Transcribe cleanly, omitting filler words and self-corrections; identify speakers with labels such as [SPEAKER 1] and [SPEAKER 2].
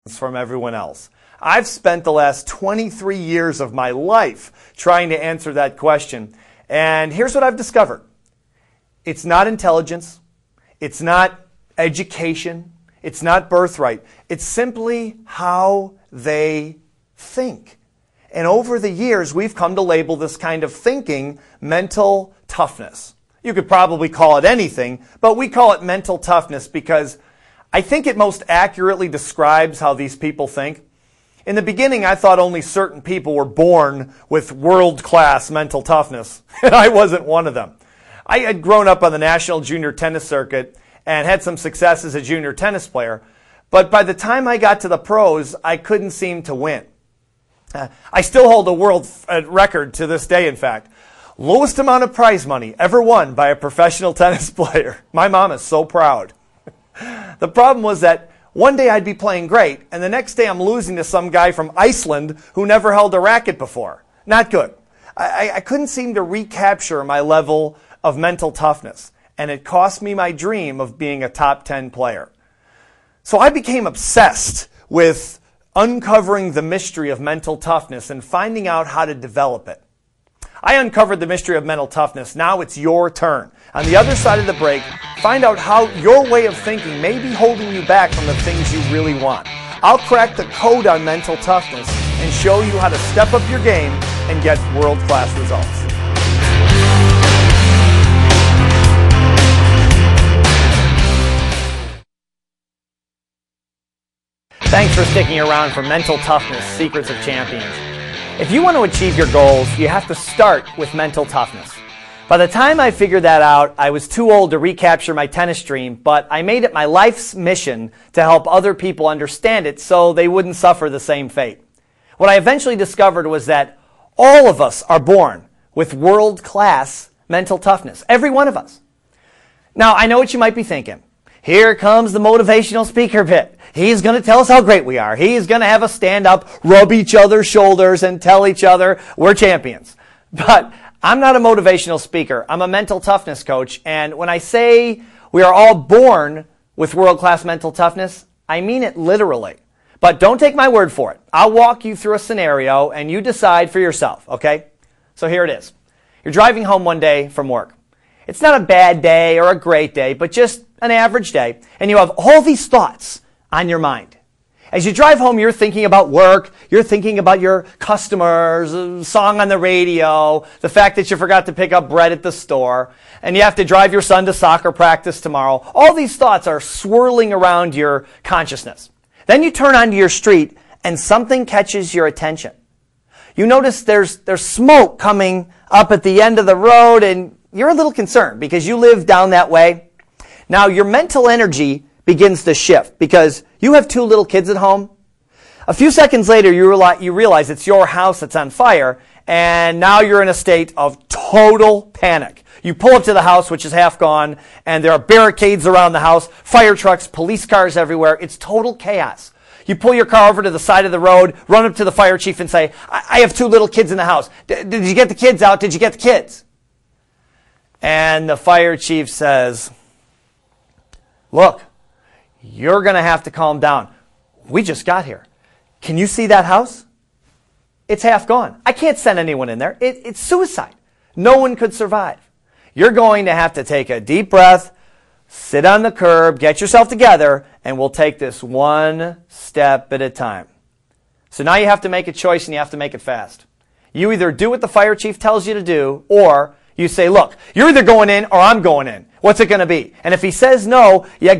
[SPEAKER 1] from everyone else? I've spent the last 23 years of my life trying to answer that question. And here's what I've discovered. It's not intelligence. It's not education. It's not birthright. It's simply how they think. And over the years, we've come to label this kind of thinking mental toughness. You could probably call it anything, but we call it mental toughness because I think it most accurately describes how these people think. In the beginning, I thought only certain people were born with world-class mental toughness, and I wasn't one of them. I had grown up on the national junior tennis circuit and had some success as a junior tennis player, but by the time I got to the pros, I couldn't seem to win. I still hold a world record to this day, in fact. Lowest amount of prize money ever won by a professional tennis player. My mom is so proud. The problem was that one day I'd be playing great, and the next day I'm losing to some guy from Iceland who never held a racket before. Not good. I couldn't seem to recapture my level of mental toughness, and it cost me my dream of being a top 10 player. So I became obsessed with uncovering the mystery of mental toughness and finding out how to develop it. I uncovered the mystery of mental toughness. Now it's your turn. On the other side of the break, find out how your way of thinking may be holding you back from the things you really want. I'll crack the code on mental toughness and show you how to step up your game and get world-class results. Thanks for sticking around for Mental Toughness, Secrets of Champions. If you want to achieve your goals, you have to start with mental toughness. By the time I figured that out, I was too old to recapture my tennis dream, but I made it my life's mission to help other people understand it so they wouldn't suffer the same fate. What I eventually discovered was that all of us are born with world-class mental toughness. Every one of us. Now, I know what you might be thinking. Here comes the motivational speaker bit. He's going to tell us how great we are. He's going to have us stand up, rub each other's shoulders, and tell each other we're champions. But I'm not a motivational speaker. I'm a mental toughness coach. And when I say we are all born with world-class mental toughness, I mean it literally. But don't take my word for it. I'll walk you through a scenario, and you decide for yourself, okay? So here it is. You're driving home one day from work. It's not a bad day or a great day, but just an average day, and you have all these thoughts on your mind. As you drive home, you're thinking about work, you're thinking about your customers, a song on the radio, the fact that you forgot to pick up bread at the store, and you have to drive your son to soccer practice tomorrow. All these thoughts are swirling around your consciousness. Then you turn onto your street, and something catches your attention. You notice there's smoke coming up at the end of the road, and you're a little concerned because you live down that way. Now, your mental energy begins to shift because you have 2 little kids at home. A few seconds later, you realize it's your house that's on fire, and now you're in a state of total panic. You pull up to the house, which is half gone, and there are barricades around the house, fire trucks, police cars everywhere. It's total chaos. You pull your car over to the side of the road, run up to the fire chief and say, I have 2 little kids in the house. Did you get the kids out? Did you get the kids? And the fire chief says, look, you're going to have to calm down. We just got here. Can you see that house? It's half gone. I can't send anyone in there. It's suicide. No one could survive. You're going to have to take a deep breath, sit on the curb, get yourself together, and we'll take this one step at a time. So now you have to make a choice, and you have to make it fast. You either do what the fire chief tells you to do, or you say, look, you're either going in or I'm going in. What's it going to be? And if he says no, you